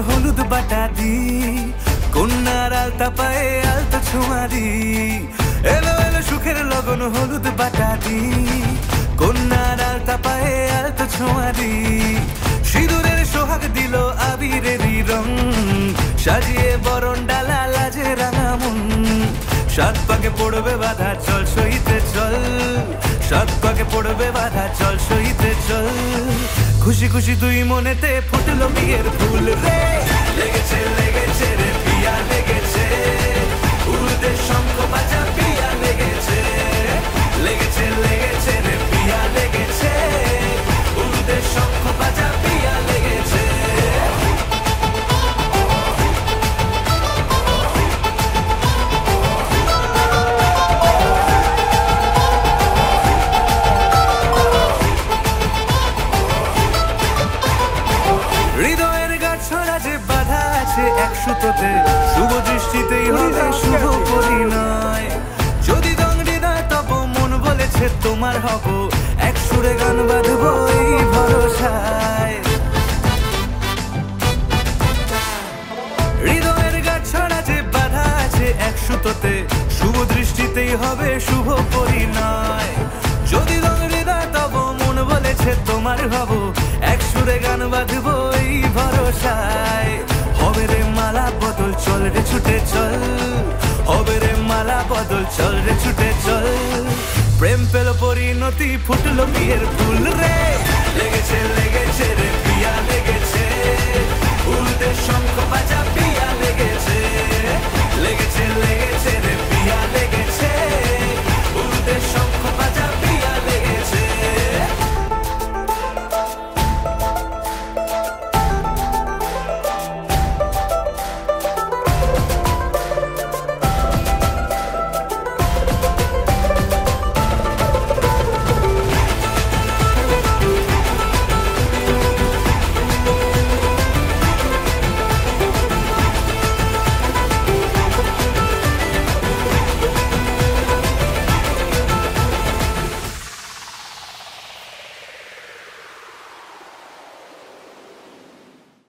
হলুদ বাটা দি, কন্যার আলতা পায়ে আলতা ছোঁয়া দি। এলো এলো সুখের লগন হলুদ বাটা দি, কন্যার আলতা পায়ে আলতা ছোঁয়া দি। সিঁদুরের সোহাগ দিল আবিরেরই রং, সাজিয়ে বরণ ডালা লাজে রাঙা মন। সাত পাকে পড়বে বাধা চল সইতে চল, সাত পাকে পড়বে বাধা চল সইতে চল। খুশি খুশি দুই মনেতে ফুটলো বিয়ের ফুল রে। লেগেছে লেগেছে রে পিয়া লেগেছে, উড়তে শঙ্খ বাজা পিয়া লেগেছে। লেগেছে লেগেছে রে পিয়া লেগেছে, উড়তে শঙ্খ বাজা পিয়া লেগেছে। হৃদয়ের গাছড়া যে বাধা আছে এক সুতোতে, শুভ দৃষ্টিতেই হবে শুভ পরিণয়। যদি দংড়ি দেয় তব মন বলেছে তোমার হব, এক সুরে গান বাঁধবো এই ভরসায়। হৃদয়ের গাছড়া যে বাধা আছে এক সুতোতে, শুভ দৃষ্টিতেই হবে শুভ পরিণয়। যদি দংড়ি দেয় তব মন বলেছে তোমার হব, এক সুরে গান বাঁধবো এই ভরসায়। হবে রে মালা বদল চল রে ছুটে চল, হবে রে মালা বদল চল রে ছুটে চল। প্রেম পেল পরিণতি ফুটলো বিয়ের ফুল রে। লেগেছে লেগেছে রে পিয়া লেগেছে, উড়তে শঙ্খ বাজা।